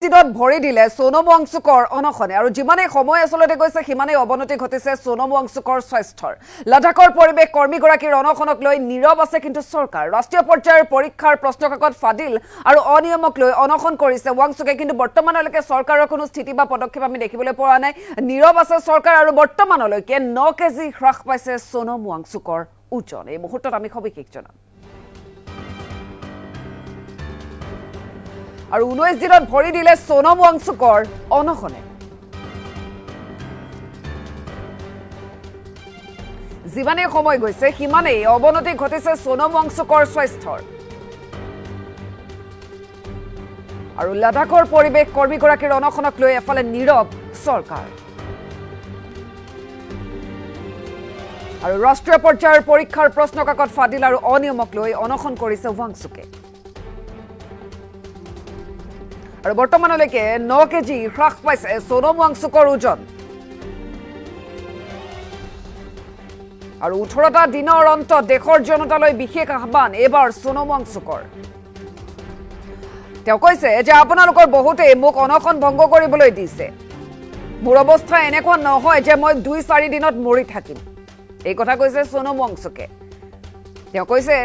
দিনত ভৰি দিলে সোনম ৱাংচুকৰ অনশনে আৰু যিমানেই সময় আসলতে গৈছে সিমানেই অৱনতি ঘটিছে সোনম ৱাংচুকৰ স্বাস্থ্যৰ। লাডাখৰ পৰিৱেশ কৰ্মীগৰাকীৰ অনশনক লৈ নীৰৱ আছে কিন্তু চৰকাৰ। ৰাষ্ট্ৰীয় পৰ্যায়ৰ পৰীক্ষাৰ প্ৰশ্নকাকত ফাদিল আৰু অনিয়মক লৈ অনশন কৰিছে ৱাংচুকে, কিন্তু বৰ্তমানলৈকে চৰকাৰৰ কোনো স্থিতি বা পদক্ষেপ আমি দেখিবলৈ পোৱা নাই। নীৰৱ আছে চৰকাৰ আৰু বৰ্তমানলৈকে 9 কেজি হ্ৰাস পাইছে সোনম ৱাংচুকৰ ওজন। এই মুহূৰ্তত আমি সবিশেষ জনাম। আৰু 19 দিনত ভৰি দিলে সোনম ৱাংচুকৰ অনশনে। যিমানেই সময় গৈছে সিমানেই অৱনতি ঘটিছে সোনম ৱাংচুকৰ স্বাস্থ্যৰ। আৰু লাডাখৰ পৰিৱেশ কৰ্মীগৰাকীৰ অনশনক লৈ এফালে নীৰৱ চৰকাৰ। আৰু ৰাষ্ট্ৰীয় পৰ্যায়ৰ পৰীক্ষাৰ প্ৰশ্নকাকত ফাদিল আৰু অনিয়মক লৈ অনশন কৰিছে ৱাংচুকে। আৰু বৰ্তমানলৈকে 9 কেজি হ্ৰাস পাইছে সোনম ৱাংচুকৰ ওজন। আৰু 18টা দিনৰ অন্তত দেশৰ জনতালৈ বিশেষ আহ্বান এইবাৰ সোনম ৱাংচুকৰ। তেওঁ কৈছে যে আপোনালোকৰ বহুতেই মোক অনশন ভংগ কৰিবলৈ দিছে। মোৰ অৱস্থা এনেকুৱা নহয় যে মই 2-4 দিনত মৰি থাকিম। এই কথা কৈছে সোনম ৱাংচুকে। তেওঁ কৈছে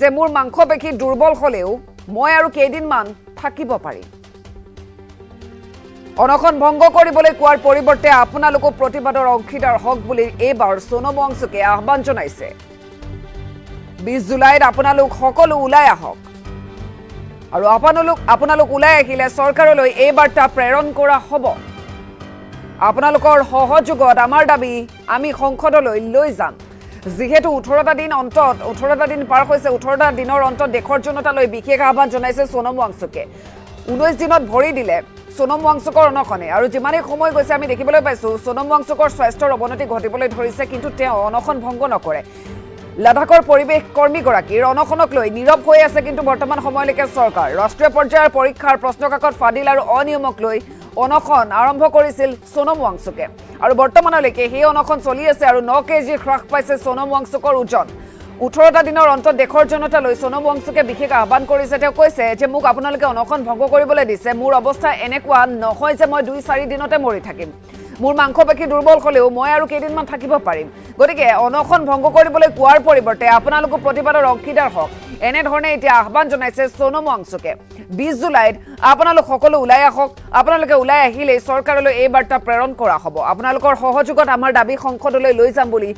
যে মোৰ মাংসপেশী দুৰ্বল হলেও মই আৰু কেইদিনমান থাকিব পাৰিম। অনশন ভংগ কৰিবলৈ কোৱাৰ পৰিৱৰ্তে আপোনালোকো প্ৰতিবাদৰ অংশীদাৰ হওক বুলি এইবাৰ সোনম ৱাংচুকে আহ্বান জনাইছে। 20 জুলাইত আপোনালোক সকলো ওলাই আহক আৰু আপোনালোক ওলাই আহিলে চৰকাৰলৈ এই বাৰ্তা প্ৰেৰণ কৰা হ'ব। আপোনালোকৰ সহযোগত আমাৰ দাবী আমি সংসদলৈ লৈ যাম। যিহেতু 18টা দিন পাৰ হৈছে, 18টা দিনৰ অন্তত দেশৰ জনতালৈ বিশেষ আহ্বান জনাইছে সোনম ৱাংচুকে। 19 দিনত ভৰি দিলে সোনম ৱাংচুকৰ অনশনে। আৰু যিমানেই সময় গৈছে আমি দেখিবলৈ পাইছো সোনম ৱাংচুকৰ স্বাস্থ্যৰ অৱনতি ঘটিবলৈ ধৰিছে, কিন্তু তেওঁ অনশন ভংগ নকৰে। লাডাখৰ পৰিৱেশ কৰ্মীগৰাকীৰ অনশনক লৈ নীৰৱ হৈ আছে কিন্তু বৰ্তমান সময়লৈকে চৰকাৰ। ৰাষ্ট্ৰীয় পৰ্যায়ৰ পৰীক্ষাৰ প্ৰশ্নকাকত ফাদিল আৰু অনিয়মক লৈ অনশন আৰম্ভ কৰিছিল সোনম ৱাংচুকে। আৰু বৰ্তমানলৈকে সেই অনশন চলি আছে আৰু 9 কেজি হ্ৰাস পাইছে সোনম ৱাংচুকৰ ওজন। 18টা দিনৰ অন্তত দেশৰ জনতালৈ সোনম ৱাংচুকে বিশেষ আহ্বান কৰিছে। তেওঁ কৈছে যে মোক আপোনালোকে অনশন ভংগ কৰিবলৈ দিছে। মোৰ অৱস্থা এনেকুৱা নহয় যে মই 2-4 দিনতে মৰি থাকিম। মোৰ মাংসপেশী দুৰ্বল হলেও মই আৰু কেইদিনমান থাকিব পাৰিম। গতিকে অনশন ভংগ কৰিবলৈ কোৱাৰ পৰিৱৰ্তে আপোনালোকো প্ৰতিবাদৰ অংশীদাৰ হওক, এনেধৰণে এতিয়া আহ্বান জনাইছে সোনম ৱাংচুকে। 20 জুলাইত আপোনালোক সকলো ওলাই আহক। আপোনালোকে ওলাই আহিলেই চৰকাৰলৈ এই বাৰ্তা প্ৰেৰণ কৰা হ'ব। আপোনালোকৰ সহযোগত আমাৰ দাবী সংসদলৈ লৈ যাম বুলি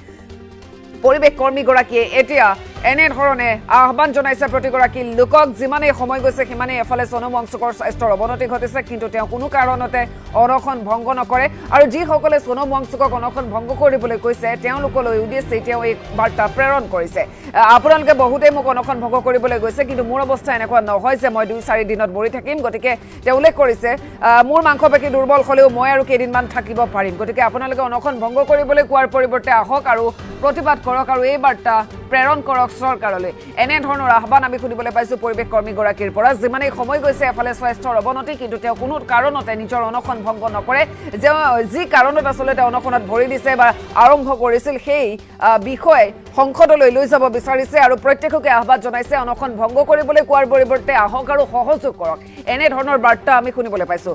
পৰিৱেশ কৰ্মীগৰাকীয়ে এতিয়া এনেধৰণে আহ্বান জনাইছে প্ৰতিগৰাকী লোকক। যিমানেই সময় গৈছে সিমানেই এফালে সোনম ৱাংচুকৰ স্বাস্থ্যৰ অৱনতি ঘটিছে, কিন্তু তেওঁ কোনো কাৰণতে অনশন ভংগ নকৰে। আৰু যিসকলে সোনম ৱাংচুকক অনশন ভংগ কৰিবলৈ কৈছে তেওঁলোকলৈ উদ্দেশ্যে তেওঁ এই বাৰ্তা প্ৰেৰণ কৰিছে। আপোনালোকে বহুতেই মোক অনশন ভংগ কৰিবলৈ গৈছে, কিন্তু মোৰ অৱস্থা এনেকুৱা নহয় যে মই 2-4 দিনত মৰি থাকিম। গতিকে তেওঁ উল্লেখ কৰিছে মোৰ মাংসপেশী দুৰ্বল হলেও মই আৰু কেইদিনমান থাকিব পাৰিম। গতিকে আপোনালোকে অনশন ভংগ কৰিবলৈ কোৱাৰ পৰিৱৰ্তে আহক আৰু প্ৰতিবাদ কৰক আৰু এই বাৰ্তা প্ৰেৰণ কৰক চৰকাৰলৈ। এনেধৰণৰ আহ্বান আমি শুনিবলৈ পাইছো পৰিৱেশ কৰ্মীগৰাকীৰ পৰা। যিমানেই সময় গৈছে এফালে স্বাস্থ্যৰ অৱনতি, কিন্তু তেওঁ কোনো কাৰণতে নিজৰ অনশন ভংগ নকৰে। যি কাৰণত আচলতে অনশনত ভৰি দিছে বা আৰম্ভ কৰিছিল সেই বিষয়ে সংসদলৈ লৈ যাব বিচাৰিছে আৰু প্ৰত্যেককে আহ্বান জনাইছে অনশন ভংগ কৰিবলৈ কোৱাৰ পৰিৱৰ্তে আহক আৰু সহযোগ কৰক। এনেধৰণৰ বাৰ্তা আমি শুনিবলৈ পাইছো।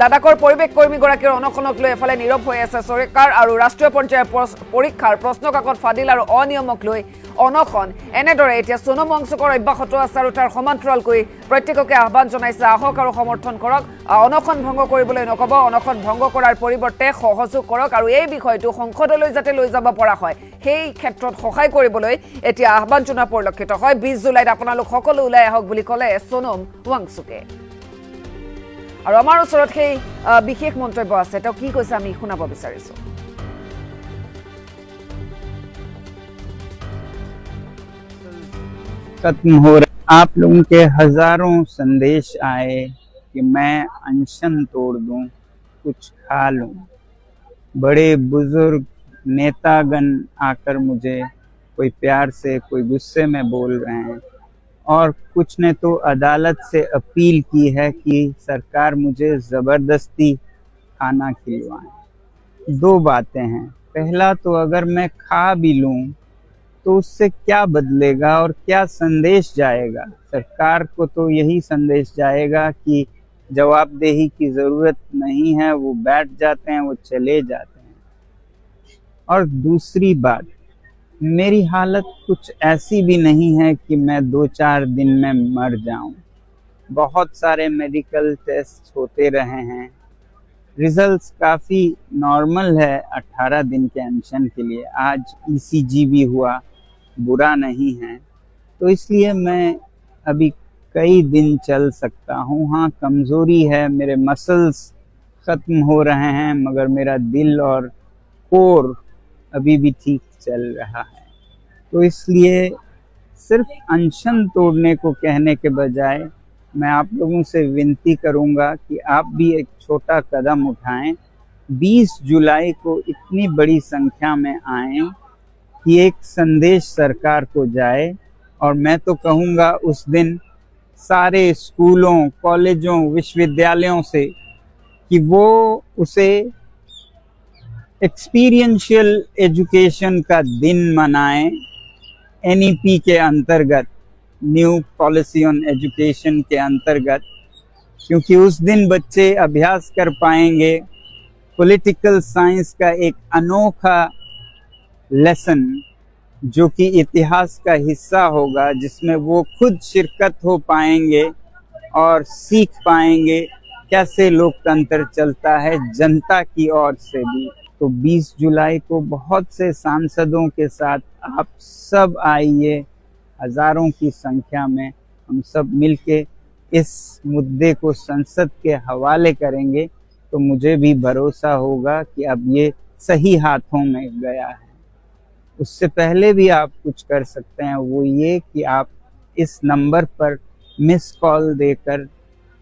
লাডাখৰ পৰিৱেশ কৰ্মীগৰাকীৰ অনশনক লৈ এফালে নীৰৱ হৈ আছে চৰকাৰ আৰু ৰাষ্ট্ৰীয় পৰ্যায়ৰ পৰীক্ষাৰ প্ৰশ্নকাকত ফাদিল আৰু অনিয়মক লৈ অনশন। এনেদৰে এতিয়া সোনম ৱাংচুকৰ অব্যাহত আছে আৰু তাৰ সমান্তৰালকৈ প্ৰত্যেককে আহ্বান জনাইছে আহক আৰু সমৰ্থন কৰক। অনশন ভংগ কৰিবলৈ নক'ব, অনশন ভংগ কৰাৰ পৰিৱৰ্তে সহযোগ কৰক আৰু এই বিষয়টো সংসদলৈ যাতে লৈ যাব পৰা হয় সেই ক্ষেত্ৰত সহায় কৰিবলৈ এতিয়া আহ্বান জনোৱা পৰিলক্ষিত হয়। 20 জুলাইত আপোনালোক সকলো ওলাই আহক বুলি ক'লে সোনম ৱাংচুকে। আৰু আমাৰ ওচৰত সেই বিশেষ মন্তব্য আছে, তেওঁ কি কৈছে আমি শুনাব বিচাৰিছো। खत्म हो रहा। आप लोगों के हजारों संदेश आए कि मैं अनशन तोड़ दूं, कुछ खा लूं। बड़े बुजुर्ग नेतागण आकर मुझे कोई प्यार से कोई गुस्से में बोल रहे हैं और कुछ ने तो अदालत से अपील की है कि सरकार मुझे जबरदस्ती खाना खिलवाए। 2 बातें हैं। पहला तो अगर मैं खा भी लूं तो उससे क्या बदलेगा और क्या संदेश जाएगा? सरकार को तो यही संदेश जाएगा कि जवाबदेही की ज़रूरत नहीं है, वो बैठ जाते हैं, वो चले जाते हैं। और दूसरी बात, मेरी हालत कुछ ऐसी भी नहीं है कि मैं 2-4 दिन में मर जाऊं। बहुत सारे मेडिकल टेस्ट होते रहे हैं, रिजल्ट्स काफ़ी नॉर्मल है 18 दिन के अनशन के लिए। आज ईसीजी भी हुआ, बुरा नहीं है। तो इसलिए मैं अभी कई दिन चल सकता हूँ। हाँ, कमज़ोरी है, मेरे मसल्स ख़त्म हो रहे हैं, मगर मेरा दिल और कोर अभी भी ठीक चल रहा है। तो इसलिए सिर्फ अनशन तोड़ने को कहने के बजाय मैं आप लोगों से विनती करूंगा कि आप भी एक छोटा कदम उठाएं। 20 जुलाई को इतनी बड़ी संख्या में आएं कि एक संदेश सरकार को जाए, और मैं तो कहूँगा उस दिन सारे स्कूलों, कॉलेजों, विश्वविद्यालयों से कि वो उसे एक्सपीरियंशियल एजुकेशन का दिन मनाएं, एनईपी के अंतर्गत, न्यू पॉलिसी ऑन एजुकेशन के अंतर्गत, क्योंकि उस दिन बच्चे अभ्यास कर पाएंगे पॉलिटिकल साइंस का एक अनोखा लेसन, जो कि इतिहास का हिस्सा होगा, जिसमें वो खुद शिरकत हो पाएंगे और सीख पाएंगे कैसे लोकतंत्र चलता है जनता की ओर से भी। तो 20 जुलाई को बहुत से सांसदों के साथ आप सब आइए, हजारों की संख्या में हम सब मिलके इस मुद्दे को संसद के हवाले करेंगे, तो मुझे भी भरोसा होगा कि अब ये सही हाथों में गया है। उससे पहले भी आप कुछ कर सकते हैं, वो ये कि आप इस नंबर पर मिस कॉल देकर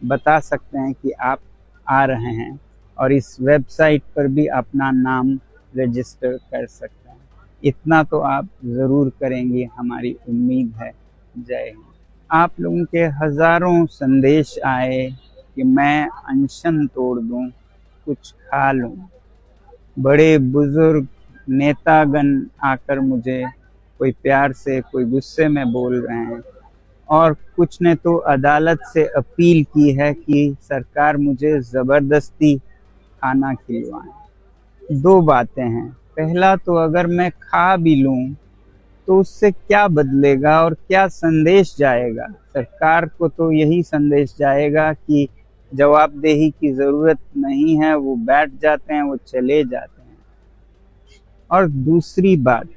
बता सकते हैं कि आप आ रहे हैं, और इस वेबसाइट पर भी अपना नाम रजिस्टर कर सकते हैं। इतना तो आप ज़रूर करेंगे, हमारी उम्मीद है। जय हिंद। आप लोगों के हज़ारों संदेश आए कि मैं अनशन तोड़ दूं, कुछ खा लूं। बड़े बुजुर्ग नेतागण आकर मुझे कोई प्यार से, कोई गुस्से में बोल रहे हैं, और कुछ ने तो अदालत से अपील की है कि सरकार मुझे ज़बरदस्ती खाना खिलवाएं। दो बातें हैं, पहला तो अगर मैं खा भी लूं तो उससे क्या बदलेगा और क्या संदेश जाएगा? सरकार को तो यही संदेश जाएगा कि जवाबदेही की ज़रूरत नहीं है, वो बैठ जाते हैं, वो चले जाते हैं। और दूसरी बात,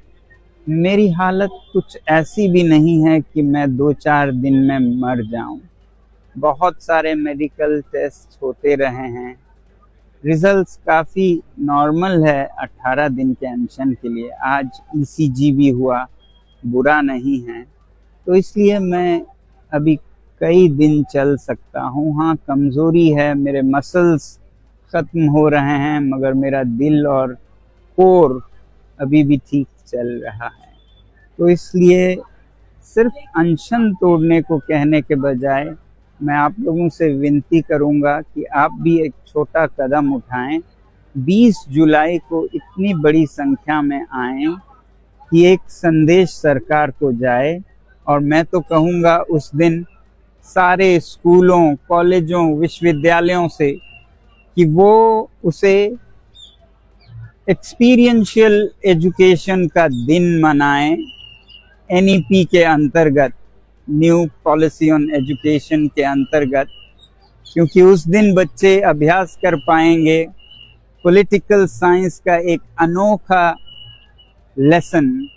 मेरी हालत कुछ ऐसी भी नहीं है कि मैं 2-4 दिन में मर जाऊं। बहुत सारे मेडिकल टेस्ट होते रहे हैं, रिजल्ट्स काफ़ी नॉर्मल है 18 दिन के अनशन के लिए। आज ईसीजी भी हुआ, बुरा नहीं है। तो इसलिए मैं अभी कई दिन चल सकता हूँ। हाँ, कमज़ोरी है, मेरे मसल्स ख़त्म हो रहे हैं, मगर मेरा दिल और कोर अभी भी ठीक चल रहा है। तो इसलिए सिर्फ अनशन तोड़ने को कहने के बजाय मैं आप लोगों से विनती करूंगा कि आप भी एक छोटा कदम उठाएं। 20 जुलाई को इतनी बड़ी संख्या में आएं कि एक संदेश सरकार को जाए, और मैं तो कहूँगा उस दिन सारे स्कूलों, कॉलेजों, विश्वविद्यालयों से कि वो उसे एक्सपीरियंशियल एजुकेशन का दिन मनाएं, एनईपी के अंतर्गत, न्यू पॉलिसी ऑन एजुकेशन के अंतर्गत, क्योंकि उस दिन बच्चे अभ्यास कर पाएंगे पॉलिटिकल साइंस का एक अनोखा लेसन,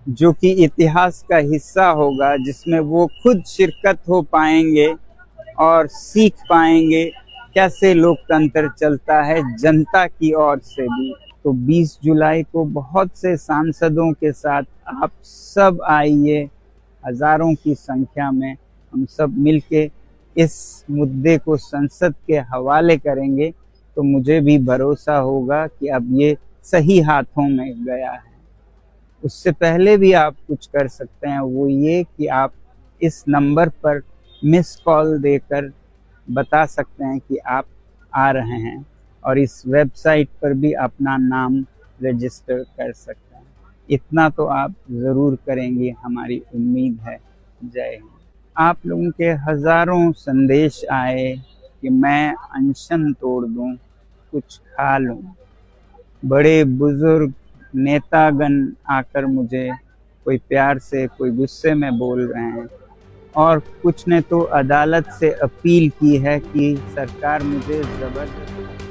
जो कि इतिहास का हिस्सा होगा, जिसमें वो खुद शिरकत हो पाएंगे और सीख पाएंगे कैसे लोकतंत्र चलता है जनता की ओर से भी। तो 20 जुलाई को बहुत से सांसदों के साथ आप सब आइए, हजारों की संख्या में हम सब मिलके इस मुद्दे को संसद के हवाले करेंगे, तो मुझे भी भरोसा होगा कि अब ये सही हाथों में गया है। उससे पहले भी आप कुछ कर सकते हैं, वो ये कि आप इस नंबर पर मिस कॉल देकर बता सकते हैं कि आप आ रहे हैं, और इस वेबसाइट पर भी अपना नाम रजिस्टर कर सकते हैं। इतना तो आप ज़रूर करेंगे, हमारी उम्मीद है। जय हिंद। आप लोगों के हज़ारों संदेश आए कि मैं अनशन तोड़ दूं, कुछ खा लूं। बड़े बुजुर्ग नेतागण आकर मुझे कोई प्यार से कोई गुस्से में बोल रहे हैं और कुछ ने तो अदालत से अपील की है कि सरकार मुझे जबरदस्ती